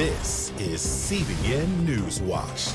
This is CBN NewsWatch.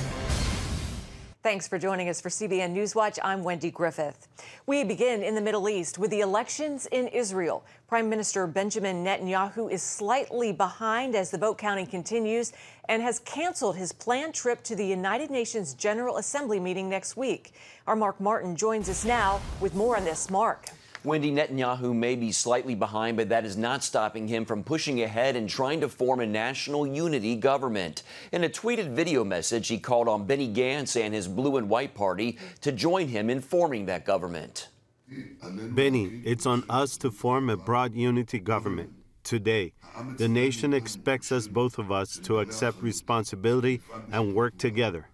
Thanks for joining us for CBN NewsWatch. I'm Wendy Griffith. We begin in the Middle East with the elections in Israel. Prime Minister Benjamin Netanyahu is slightly behind as the vote counting continues and has canceled his planned trip to the United Nations General Assembly meeting next week. Our Mark Martin joins us now with more on this. Mark. Wendy, Netanyahu may be slightly behind, but that is not stopping him from pushing ahead and trying to form a national unity government. In a tweeted video message, he called on Benny Gantz and his Blue and White Party to join him in forming that government. Benny, it's on us to form a broad unity government. Today, the nation expects us, both of us, to accept responsibility and work together.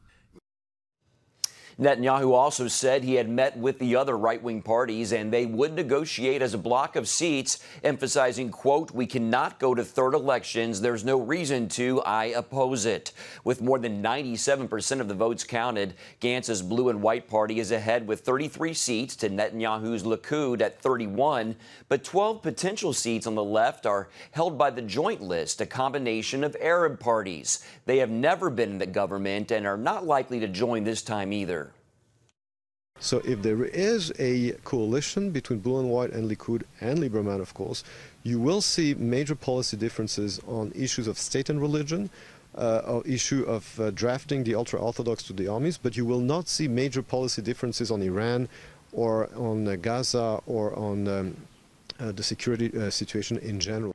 Netanyahu also said he had met with the other right-wing parties and they would negotiate as a block of seats, emphasizing, quote, "We cannot go to third elections. There's no reason to. I oppose it." With more than 97% of the votes counted, Gantz's Blue and White Party is ahead with 33 seats to Netanyahu's Likud at 31, but 12 potential seats on the left are held by the Joint List, a combination of Arab parties. They have never been in the government and are not likely to join this time either. So if there is a coalition between Blue and White and Likud and Lieberman, of course, you will see major policy differences on issues of state and religion, or issue of drafting the ultra-Orthodox to the armies, but you will not see major policy differences on Iran or on Gaza or on the security situation in general.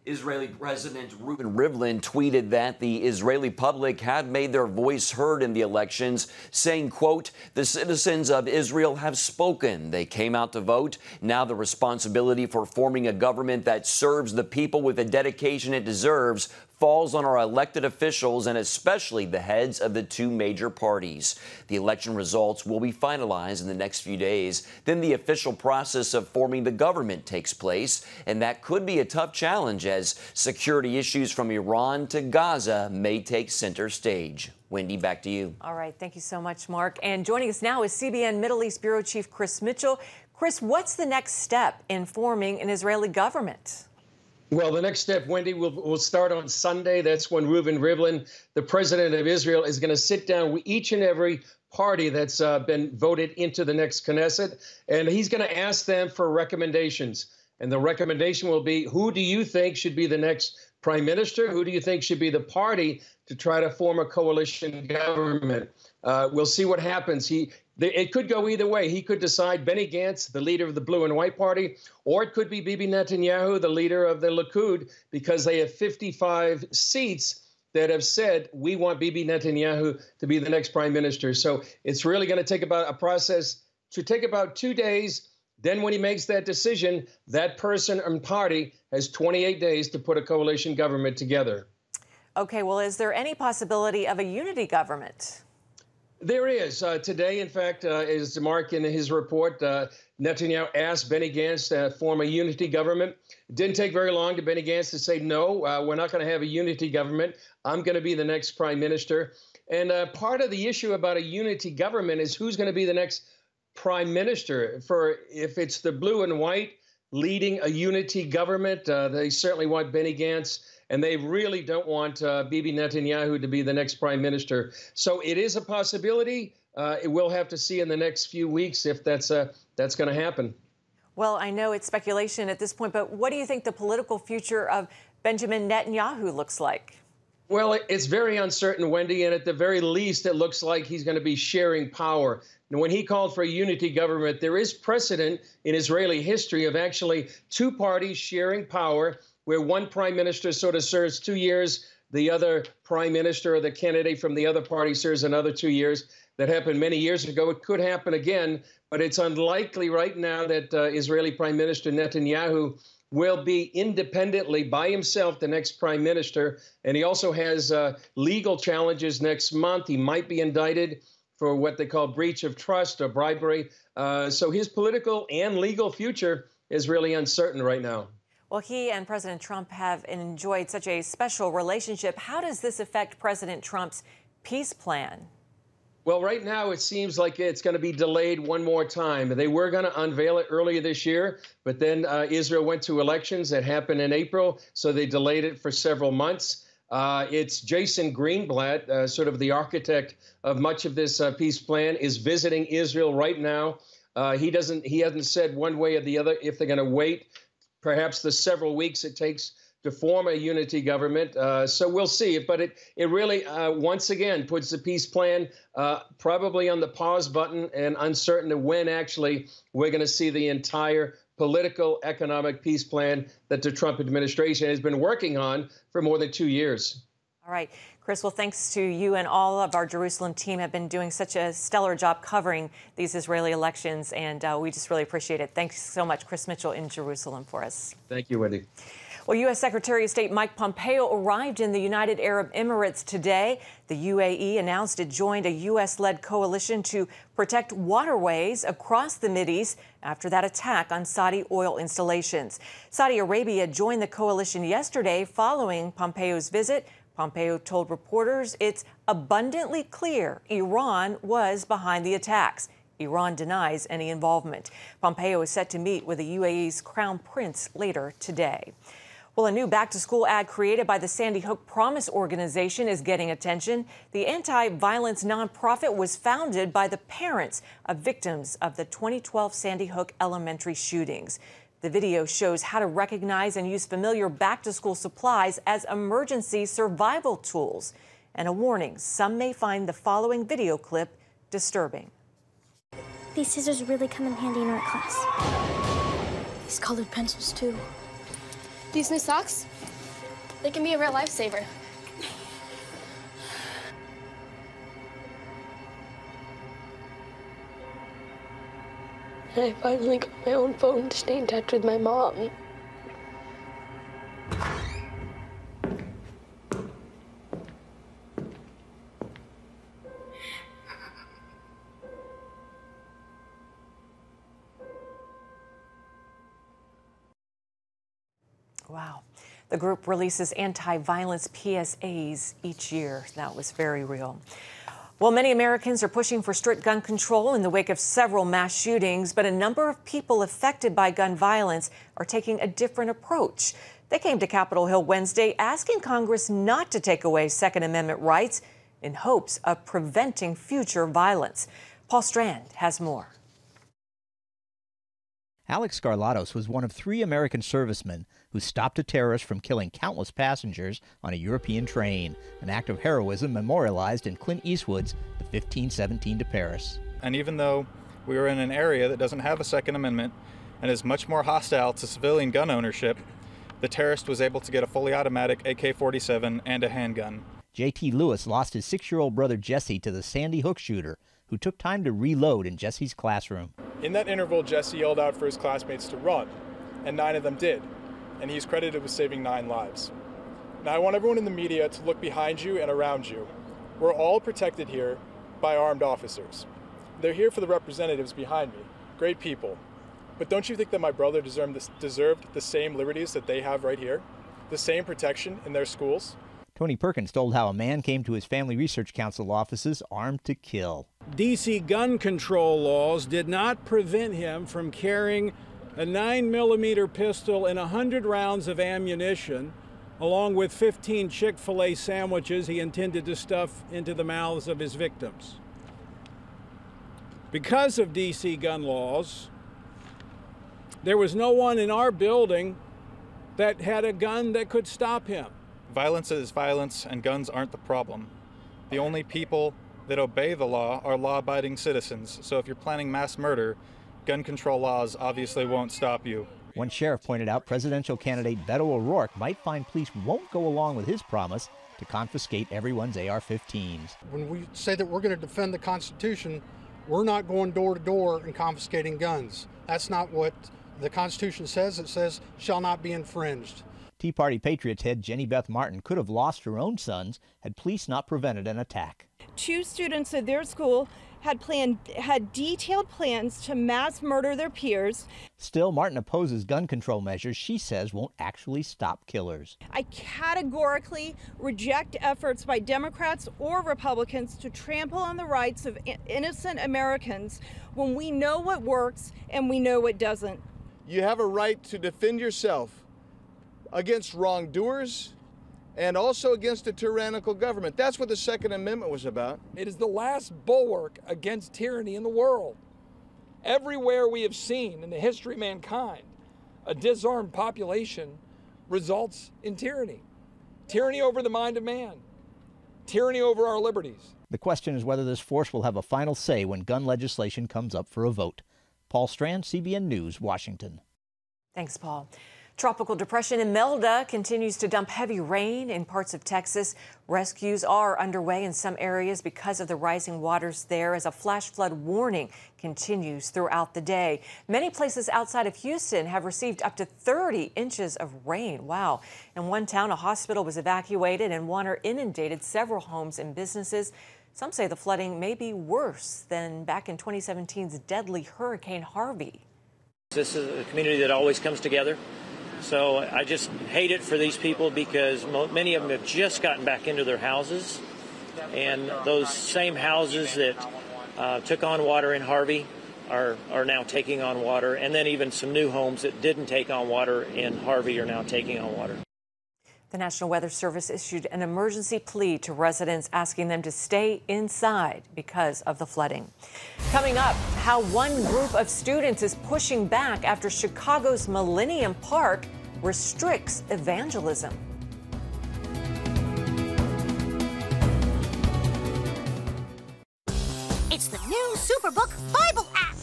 Israeli President Reuven Rivlin tweeted that the Israeli public had made their voice heard in the elections, saying, quote, "The citizens of Israel have spoken. They came out to vote. Now the responsibility for forming a government that serves the people with the dedication it deserves falls on our elected officials and especially the heads of the two major parties." The election results will be finalized in the next few days. Then the official process of forming the government takes place, and that could be a tough challenge as security issues from Iran to Gaza may take center stage. Wendy, back to you. All right. Thank you so much, Mark. And joining us now is CBN Middle East Bureau Chief Chris Mitchell. Chris, what's the next step in forming an Israeli government? Well, the next step, Wendy, will start on Sunday. That's when Reuven Rivlin, the president of Israel, is going to sit down with each and every party that's been voted into the next Knesset, and he's going to ask them for recommendations. And the recommendation will be, who do you think should be the next prime minister? Who do you think should be the party to try to form a coalition government? We'll see what happens. It could go either way. He could decide Benny Gantz, the leader of the Blue and White Party, or it could be Bibi Netanyahu, the leader of the Likud, because they have 55 seats that have said, we want Bibi Netanyahu to be the next prime minister. So it's really going to take about a process to take about 2 days. Then when he makes that decision, that person and party has 28 days to put a coalition government together. Okay, well, is there any possibility of a unity government? There is. Today, in fact, as Mark in his report, Netanyahu asked Benny Gantz to form a unity government. It didn't take very long to Benny Gantz to say, no, we're not going to have a unity government. I'm going to be the next prime minister. And part of the issue about a unity government is who's going to be the next prime minister. If it's the Blue and White leading a unity government, they certainly want Benny Gantz. And they really don't want Bibi Netanyahu to be the next prime minister. So it is a possibility. We'll have to see in the next few weeks if that's going to happen. Well, I know it's speculation at this point, but what do you think the political future of Benjamin Netanyahu looks like? Well, it's very uncertain, Wendy, and at the very least, it looks like he's going to be sharing power. And when he called for a unity government, there is precedent in Israeli history of actually two parties sharing power, where one prime minister sort of serves 2 years, the other prime minister or the candidate from the other party serves another 2 years. That happened many years ago. It could happen again, but it's unlikely right now that Israeli Prime Minister Netanyahu will be independently by himself the next prime minister. And he also has legal challenges next month. He might be indicted for what they call breach of trust or bribery. So his political and legal future is really uncertain right now. Well, he and President Trump have enjoyed such a special relationship. How does this affect President Trump's peace plan? Well, right now it seems like it's going to be delayed one more time. They were going to unveil it earlier this year, but then Israel went to elections that happened in April, so they delayed it for several months. It's Jason Greenblatt, sort of the architect of much of this peace plan, is visiting Israel right now. He hasn't said one way or the other if they're going to wait perhaps the several weeks it takes to form a unity government. So we'll see. But it really, once again, puts the peace plan probably on the pause button and uncertain of when actually we're going to see the entire political, economic peace plan that the Trump administration has been working on for more than 2 years. All right, Chris, well, thanks to you and all of our Jerusalem team have been doing such a stellar job covering these Israeli elections, and we just really appreciate it. Thanks so much, Chris Mitchell in Jerusalem for us. Thank you, Wendy. Well, U.S. Secretary of State Mike Pompeo arrived in the United Arab Emirates today. The UAE announced it joined a U.S.-led coalition to protect waterways across the Mideast after that attack on Saudi oil installations. Saudi Arabia joined the coalition yesterday following Pompeo's visit. Pompeo told reporters it's abundantly clear Iran was behind the attacks. Iran denies any involvement. Pompeo is set to meet with the UAE's Crown Prince later today. Well, a new back-to-school ad created by the Sandy Hook Promise organization is getting attention. The anti-violence nonprofit was founded by the parents of victims of the 2012 Sandy Hook elementary shootings. The video shows how to recognize and use familiar back-to-school supplies as emergency survival tools. And a warning, some may find the following video clip disturbing. These scissors really come in handy in art class. These colored pencils, too. These new socks, they can be a real lifesaver. I finally got my own phone to stay in touch with my mom. Wow. The group releases anti-violence PSAs each year. That was very real. Well, many Americans are pushing for strict gun control in the wake of several mass shootings, but a number of people affected by gun violence are taking a different approach. They came to Capitol Hill Wednesday asking Congress not to take away Second Amendment rights in hopes of preventing future violence. Paul Strand has more. Alex Scarlatos was one of 3 American servicemen who stopped a terrorist from killing countless passengers on a European train, an act of heroism memorialized in Clint Eastwood's The 1517 to Paris. And even though we are in an area that doesn't have a Second Amendment and is much more hostile to civilian gun ownership, the terrorist was able to get a fully automatic AK-47 and a handgun. J.T. Lewis lost his 6-year-old brother Jesse to the Sandy Hook shooter, who took time to reload in Jesse's classroom. In that interval, Jesse yelled out for his classmates to run, and 9 of them did, and he's credited with saving 9 lives. Now I want everyone in the media to look behind you and around you. We're all protected here by armed officers. They're here for the representatives behind me, great people. But don't you think that my brother deserved the same liberties that they have right here? The same protection in their schools? Tony Perkins told how a man came to his Family Research Council offices armed to kill. D.C. gun control laws did not prevent him from carrying a 9mm pistol and 100 rounds of ammunition, along with 15 Chick-fil-A sandwiches he intended to stuff into the mouths of his victims. Because of D.C. gun laws, there was no one in our building that had a gun that could stop him. Violence is violence, and guns aren't the problem. The only people that obey the law are law-abiding citizens, so if you're planning mass murder, gun control laws obviously won't stop you. One sheriff pointed out presidential candidate Beto O'Rourke might find police won't go along with his promise to confiscate everyone's AR-15s. When we say that we're going to defend the Constitution, we're not going door to door and confiscating guns. That's not what the Constitution says. It says shall not be infringed. Tea Party Patriots head Jenny Beth Martin could have lost her own sons had police not prevented an attack. 2 students at their school had detailed plans to mass murder their peers. Still, Martin opposes gun control measures she says won't actually stop killers. I categorically reject efforts by Democrats or Republicans to trample on the rights of innocent Americans when we know what works and we know what doesn't. You have a right to defend yourself against wrongdoers and also against a tyrannical government. That's what the Second Amendment was about. It is the last bulwark against tyranny in the world. Everywhere we have seen in the history of mankind, a disarmed population results in tyranny. Tyranny over the mind of man. Tyranny over our liberties. The question is whether this force will have a final say when gun legislation comes up for a vote. Paul Strand, CBN News, Washington. Thanks, Paul. Tropical depression Imelda continues to dump heavy rain in parts of Texas. Rescues are underway in some areas because of the rising waters there as a flash flood warning continues throughout the day. Many places outside of Houston have received up to 30 inches of rain. Wow. In one town, a hospital was evacuated and water inundated several homes and businesses. Some say the flooding may be worse than back in 2017's deadly Hurricane Harvey. This is a community that always comes together. So I just hate it for these people because many of them have just gotten back into their houses. And those same houses that took on water in Harvey are now taking on water. And then even some new homes that didn't take on water in Harvey are now taking on water. The National Weather Service issued an emergency plea to residents asking them to stay inside because of the flooding. Coming up, how one group of students is pushing back after Chicago's Millennium Park restricts evangelism. It's the new Superbook Bible app.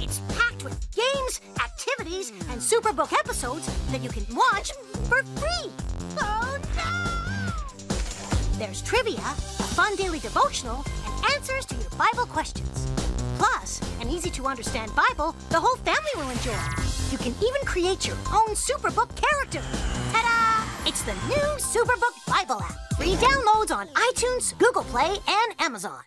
It's packed with games, activities, and Superbook episodes that you can watch for free. Oh, no! There's trivia, a fun daily devotional, and answers to your Bible questions. Plus, an easy-to-understand Bible the whole family will enjoy. You can even create your own Superbook character. Ta-da! It's the new Superbook Bible app. Free downloads on iTunes, Google Play, and Amazon.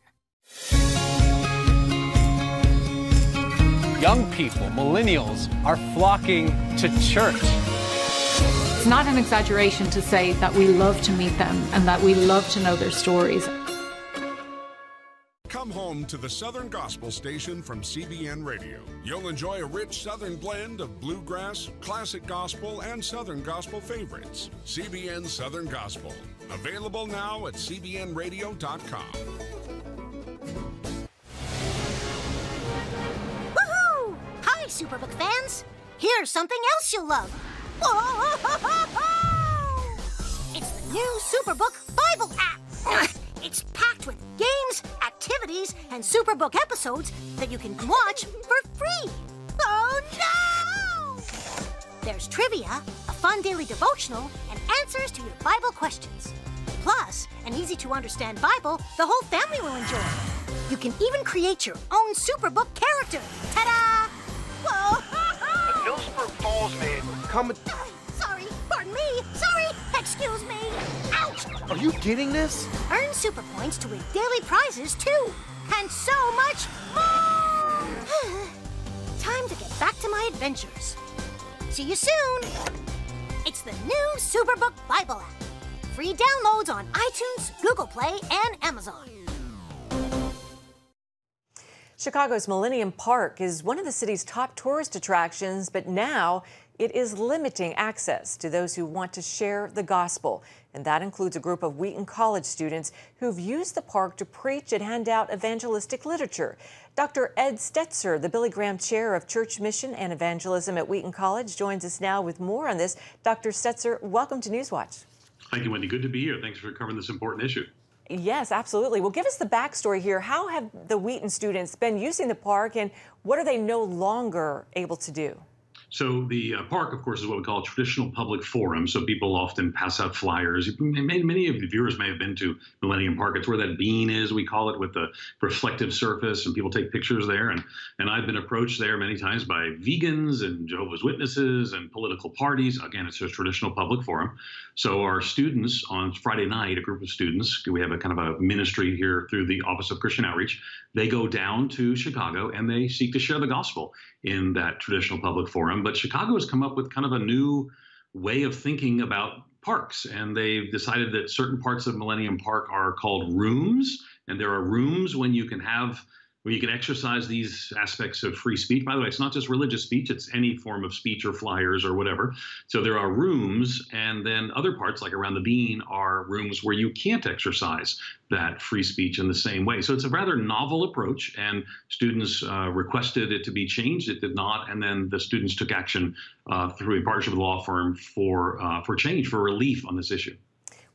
Young people, millennials, are flocking to church. It's not an exaggeration to say that we love to meet them and that we love to know their stories. Come home to the Southern Gospel Station from CBN Radio. You'll enjoy a rich Southern blend of bluegrass, classic gospel, and Southern gospel favorites. CBN Southern Gospel. Available now at cbnradio.com. Woohoo! Hi, Superbook fans. Here's something else you'll love. It's the new Superbook Bible app. It's packed with games, activities, and Superbook episodes that you can watch for free. Oh, no! There's trivia, a fun daily devotional, and answers to your Bible questions. Plus, an easy-to-understand Bible the whole family will enjoy. You can even create your own Superbook character. Ta-da! Whoa! Millsburg Falls man, come... Sorry, pardon me. Sorry, excuse me. Ouch! Are you getting this? Earn super points to win daily prizes, too. And so much more! Time to get back to my adventures. See you soon. It's the new Superbook Bible app. Free downloads on iTunes, Google Play, and Amazon. Chicago's Millennium Park is one of the city's top tourist attractions, but now it is limiting access to those who want to share the gospel. And that includes a group of Wheaton College students who've used the park to preach and hand out evangelistic literature. Dr. Ed Stetzer, the Billy Graham Chair of Church Mission and Evangelism at Wheaton College, joins us now with more on this. Dr. Stetzer, welcome to NewsWatch. Thank you, Wendy. Good to be here. Thanks for covering this important issue. Yes, absolutely. Well, give us the backstory here. How have the Wheaton students been using the park, and what are they no longer able to do? So the park, of course, is what we call a traditional public forum. So people often pass out flyers. Many of the viewers may have been to Millennium Park. It's where that bean is, we call it, with the reflective surface, and people take pictures there. And I've been approached there many times by vegans and Jehovah's Witnesses and political parties. Again, it's a traditional public forum. So our students on Friday night, a group of students, we have a kind of a ministry here through the Office of Christian Outreach. They go down to Chicago and they seek to share the gospel in that traditional public forum. But Chicago has come up with kind of a new way of thinking about parks, and they've decided that certain parts of Millennium Park are called rooms, and there are rooms when you can have where you can exercise these aspects of free speech. By the way, it's not just religious speech, it's any form of speech or flyers or whatever. So there are rooms, and then other parts, like around the bean, are rooms where you can't exercise that free speech in the same way. So it's a rather novel approach, and students requested it to be changed. It did not, and then the students took action through a partnership with a law firm for change, for relief on this issue.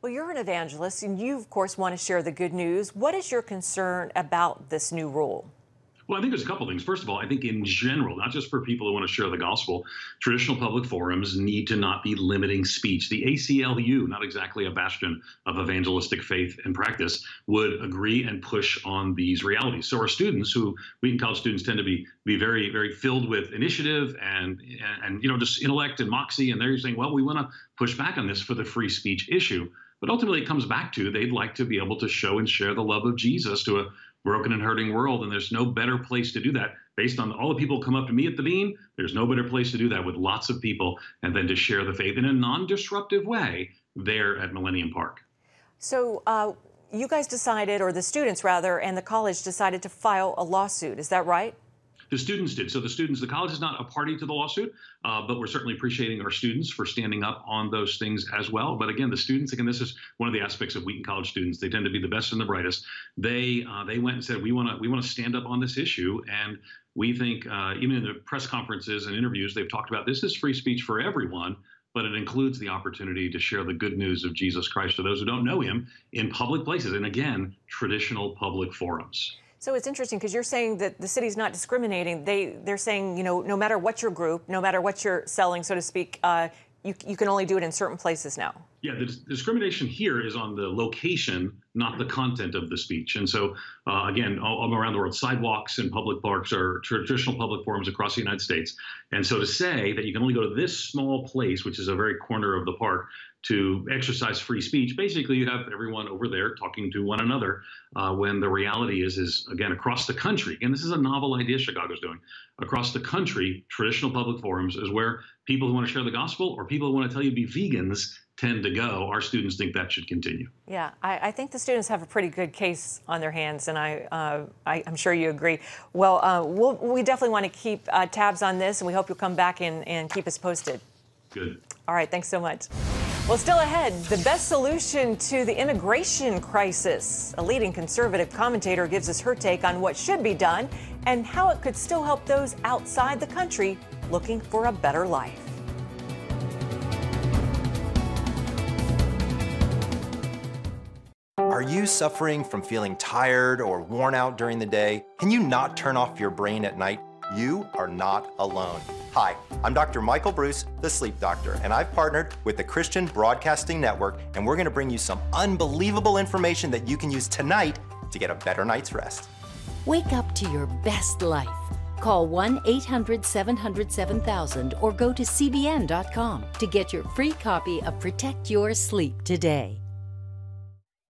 Well, you're an evangelist, and you, of course, want to share the good news. What is your concern about this new rule? Well, I think there's a couple things. First of all, I think in general, not just for people who want to share the gospel, traditional public forums need to not be limiting speech. The ACLU, not exactly a bastion of evangelistic faith and practice, would agree and push on these realities. So our students, who Wheaton College students tend to be very, very filled with initiative and just intellect and moxie, and they're saying, well, we want to push back on this for the free speech issue. But ultimately, it comes back to they'd like to be able to show and share the love of Jesus to a broken and hurting world, and there's no better place to do that. Based on all the people who come up to me at the Bean, there's no better place to do that with lots of people, and then to share the faith in a non-disruptive way there at Millennium Park. So you guys decided, or the students rather, and the college decided to file a lawsuit. Is that right? The students did. So the college is not a party to the lawsuit, but we're certainly appreciating our students for standing up on those things as well. But again, the students, this is one of the aspects of Wheaton College students. They tend to be the best and the brightest. They went and said, we want to stand up on this issue. And we think, even in the press conferences and interviews, they've talked about this is free speech for everyone, but it includes the opportunity to share the good news of Jesus Christ to those who don't know him in public places. And again, traditional public forums. So it's interesting because you're saying that the city's not discriminating. They're saying, no matter what your group, no matter what you're selling, so to speak, you can only do it in certain places now. Yeah, the discrimination here is on the location, not the content of the speech. And so, again, all around the world, sidewalks and public parks are traditional public forums across the United States. And so to say that you can only go to this small place, which is a very corner of the park, to exercise free speech, basically you have everyone over there talking to one another, when the reality is again, across the country, and this is a novel idea Chicago's doing, across the country, traditional public forums is where people who want to share the gospel or people who want to tell you to be vegans tend to go. Our students think that should continue. Yeah, I think the students have a pretty good case on their hands, and I'm sure you agree. Well, we definitely want to keep tabs on this, and we hope you'll come back and keep us posted. Good. All right, thanks so much. Well, still ahead, the best solution to the immigration crisis. A leading conservative commentator gives us her take on what should be done and how it could still help those outside the country looking for a better life. Are you suffering from feeling tired or worn out during the day? Can you not turn off your brain at night? You are not alone. Hi, I'm Dr. Michael Bruce, the Sleep Doctor, and I've partnered with the Christian Broadcasting Network, and we're going to bring you some unbelievable information that you can use tonight to get a better night's rest. Wake up to your best life. Call 1-800-700-7000 or go to cbn.com to get your free copy of Protect Your Sleep today.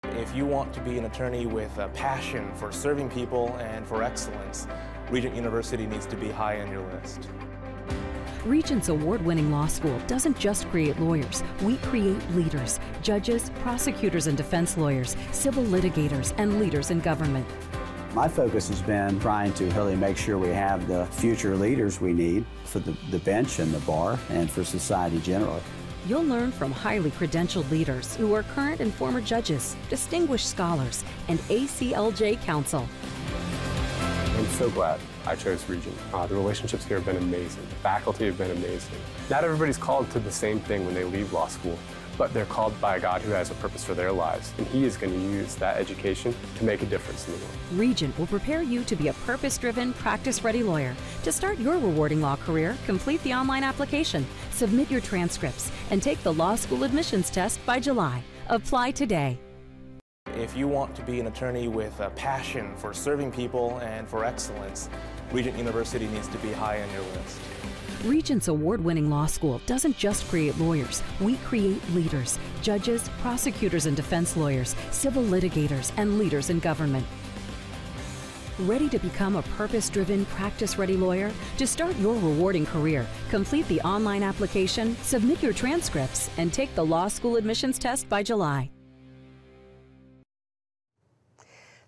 If you want to be an attorney with a passion for serving people and for excellence, Regent University needs to be high on your list. Regent's award-winning law school doesn't just create lawyers. We create leaders, judges, prosecutors and defense lawyers, civil litigators, and leaders in government. My focus has been trying to really make sure we have the future leaders we need for the bench and the bar and for society generally. You'll learn from highly credentialed leaders who are current and former judges, distinguished scholars, and ACLJ counsel. I'm so glad I chose Regent. The relationships here have been amazing. The faculty have been amazing. Not everybody's called to the same thing when they leave law school, but they're called by a God who has a purpose for their lives, and He is going to use that education to make a difference in the world. Regent will prepare you to be a purpose-driven, practice-ready lawyer. To start your rewarding law career, complete the online application, submit your transcripts, and take the law school admissions test by July. Apply today. If you want to be an attorney with a passion for serving people and for excellence, Regent University needs to be high on your list. Regent's award-winning law school doesn't just create lawyers. We create leaders, judges, prosecutors and defense lawyers, civil litigators, and leaders in government. Ready to become a purpose-driven, practice-ready lawyer? To start your rewarding career, complete the online application, submit your transcripts, and take the law school admissions test by July.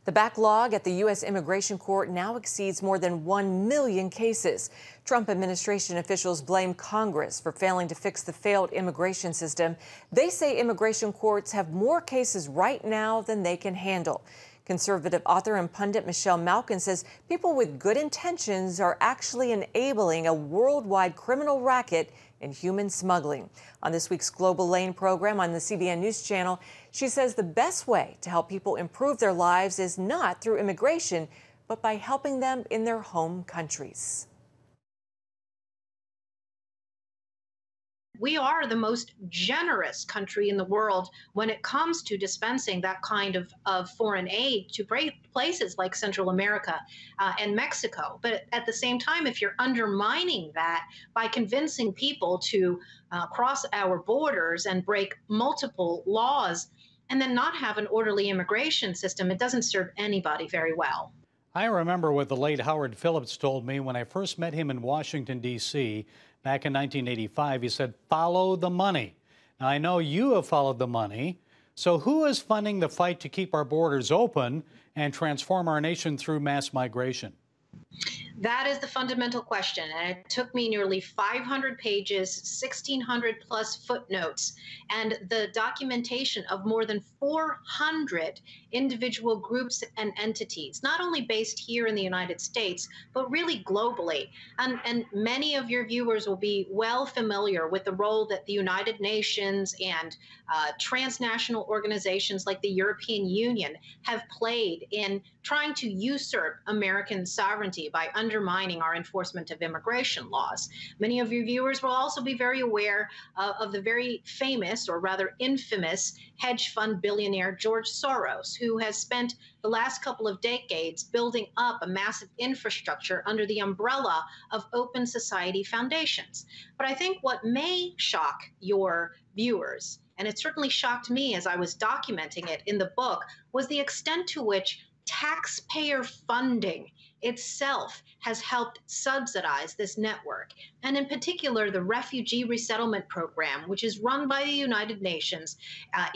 The backlog at the U.S. Immigration Court now exceeds more than 1 million cases. Trump administration officials blame Congress for failing to fix the failed immigration system. They say immigration courts have more cases right now than they can handle. Conservative author and pundit Michelle Malkin says people with good intentions are actually enabling a worldwide criminal racket in human smuggling. On this week's Global Lane program on the CBN News Channel, she says the best way to help people improve their lives is not through immigration, but by helping them in their home countries. We are the most generous country in the world when it comes to dispensing that kind of foreign aid to places like Central America and Mexico. But at the same time, if you're undermining that by convincing people to cross our borders and break multiple laws and then not have an orderly immigration system, it doesn't serve anybody very well. I remember what the late Howard Phillips told me when I first met him in Washington, D.C. back in 1985. He said, follow the money. Now, I know you have followed the money. So who is funding the fight to keep our borders open and transform our nation through mass migration? That is the fundamental question. And it took me nearly 500 pages, 1,600 plus footnotes, and the documentation of more than 400 individual groups and entities, not only based here in the United States, but really globally. And many of your viewers will be well familiar with the role that the United Nations and transnational organizations like the European Union have played in trying to usurp American sovereignty by undermining our enforcement of immigration laws. Many of your viewers will also be very aware of the very famous, or rather infamous, hedge fund billionaire George Soros, who has spent the last couple of decades building up a massive infrastructure under the umbrella of open society foundations. But I think what may shock your viewers, and it certainly shocked me as I was documenting it in the book, was the extent to which taxpayer funding itself has helped subsidize this network. And in particular, the Refugee Resettlement Program, which is run by the United Nations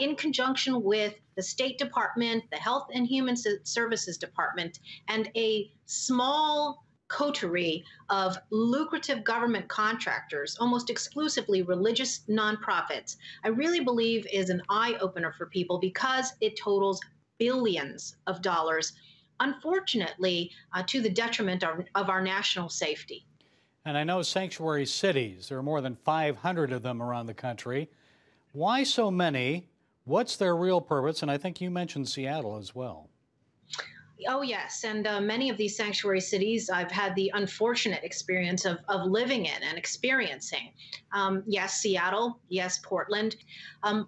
in conjunction with the State Department, the Health and Human Services Department, and a small coterie of lucrative government contractors, almost exclusively religious nonprofits, I really believe is an eye-opener for people because it totals billions of dollars, unfortunately, to the detriment of our national safety. And I know sanctuary cities, there are more than 500 of them around the country. Why so many? What's their real purpose? And I think you mentioned Seattle as well. Oh, yes. And many of these sanctuary cities I've had the unfortunate experience of living in and experiencing. Yes, Seattle. Yes, Portland.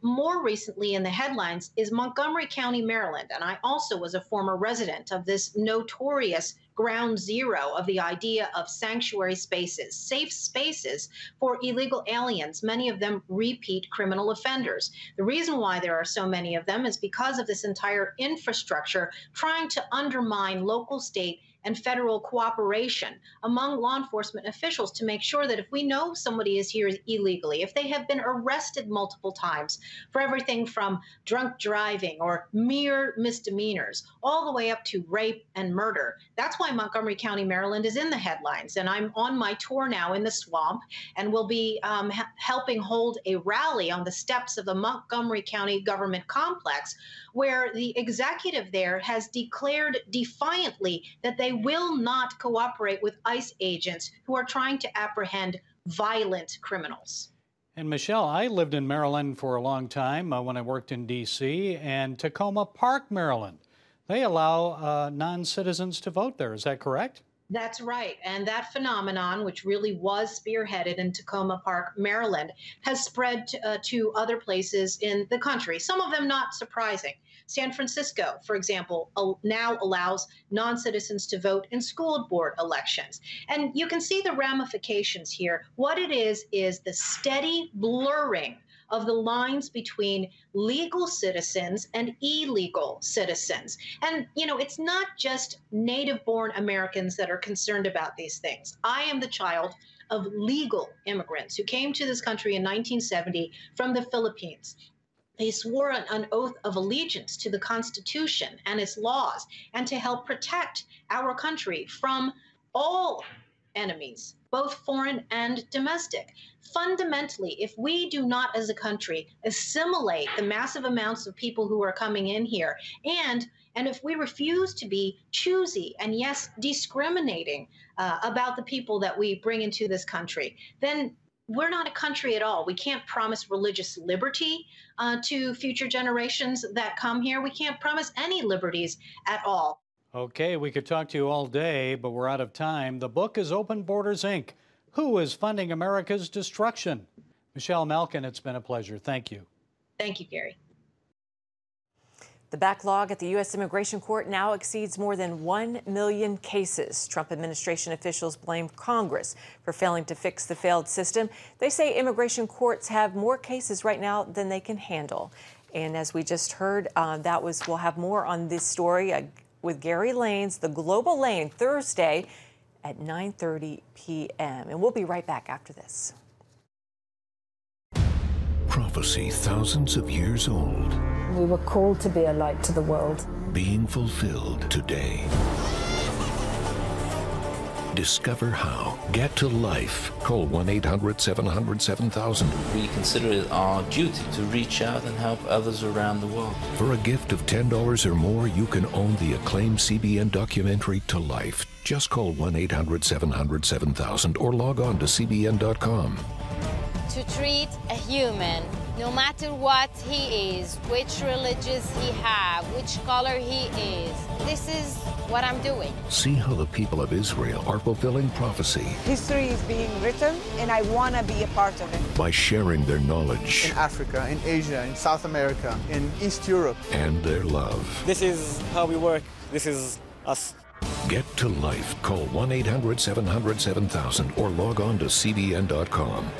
More recently in the headlines is Montgomery County, Maryland. And I also was a former resident of this notorious ground zero of the idea of sanctuary spaces, safe spaces for illegal aliens, many of them repeat criminal offenders. The reason why there are so many of them is because of this entire infrastructure trying to undermine local, state, and federal cooperation among law enforcement officials to make sure that if we know somebody is here illegally, if they have been arrested multiple times for everything from drunk driving or mere misdemeanors, all the way up to rape and murder. That's why Montgomery County, Maryland is in the headlines. And I'm on my tour now in the swamp and will be helping hold a rally on the steps of the Montgomery County government complex, where the executive there has declared defiantly that they will not cooperate with ICE agents who are trying to apprehend violent criminals. And Michelle, I lived in Maryland for a long time when I worked in D.C. and Tacoma Park, Maryland. They allow non-citizens to vote there. Is that correct? That's right. And that phenomenon, which really was spearheaded in Tacoma Park, Maryland, has spread to other places in the country, some of them not surprising. San Francisco, for example, now allows non-citizens to vote in school board elections. And you can see the ramifications here. What it is the steady blurring of the lines between legal citizens and illegal citizens. And, you know, it's not just native-born Americans that are concerned about these things. I am the child of legal immigrants who came to this country in 1970 from the Philippines. He swore an oath of allegiance to the Constitution and its laws, and to help protect our country from all enemies, both foreign and domestic. Fundamentally, if we do not as a country assimilate the massive amounts of people who are coming in here, and if we refuse to be choosy and, yes, discriminating about the people that we bring into this country, then we're not a country at all. We can't promise religious liberty to future generations that come here. We can't promise any liberties at all. Okay, we could talk to you all day, but we're out of time. The book is Open Borders, Inc. Who is funding America's destruction? Michelle Malkin, it's been a pleasure. Thank you. Thank you, Gary. The backlog at the U.S. Immigration Court now exceeds more than 1 million cases. Trump administration officials blame Congress for failing to fix the failed system. They say immigration courts have more cases right now than they can handle. And as we just heard, we'll have more on this story with Gary Lane's The Global Lane Thursday at 9:30 p.m. And we'll be right back after this. Prophecy thousands of years old. We were called to be a light to the world. Being fulfilled today. Discover how. Get to life. Call 1-800-700-7000. We consider it our duty to reach out and help others around the world. For a gift of $10 or more, you can own the acclaimed CBN documentary To Life. Just call 1-800-700-7000 or log on to CBN.com. To treat a human, no matter what he is, which religious he have, which color he is. This is what I'm doing. See how the people of Israel are fulfilling prophecy. History is being written, and I want to be a part of it. By sharing their knowledge. In Africa, in Asia, in South America, in East Europe. And their love. This is how we work. This is us. Get to life. Call 1-800-700-7000 or log on to CBN.com.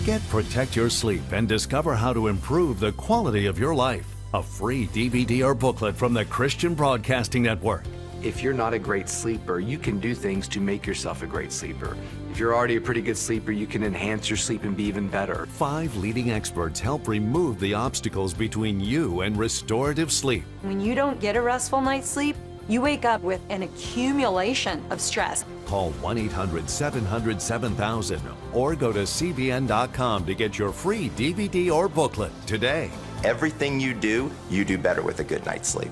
Get Protect Your Sleep and discover how to improve the quality of your life. A free DVD or booklet from the Christian Broadcasting Network. If you're not a great sleeper, you can do things to make yourself a great sleeper. If you're already a pretty good sleeper, you can enhance your sleep and be even better. 5 leading experts help remove the obstacles between you and restorative sleep. When you don't get a restful night's sleep, you wake up with an accumulation of stress. Call 1-800-700-7000 or go to CBN.com to get your free DVD or booklet today. Everything you do better with a good night's sleep.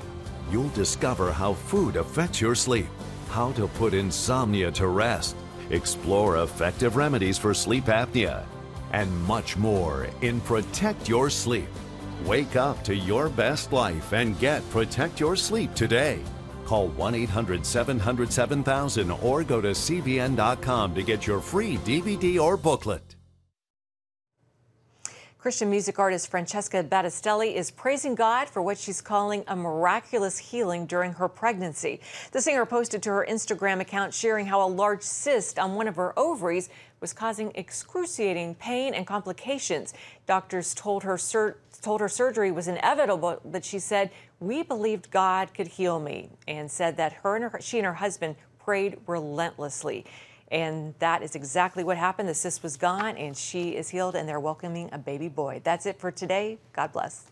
You'll discover how food affects your sleep, how to put insomnia to rest, explore effective remedies for sleep apnea, and much more in Protect Your Sleep. Wake up to your best life and get Protect Your Sleep today. Call 1-800-700-7000 or go to CBN.com to get your free DVD or booklet. Christian music artist Francesca Battistelli is praising God for what she's calling a miraculous healing during her pregnancy. The singer posted to her Instagram account sharing how a large cyst on one of her ovaries was causing excruciating pain and complications. Doctors told her surgery was inevitable, but she said, "We believed God could heal me," and said that she and her husband prayed relentlessly. And that is exactly what happened. The cyst was gone, and she is healed, and they're welcoming a baby boy. That's it for today. God bless.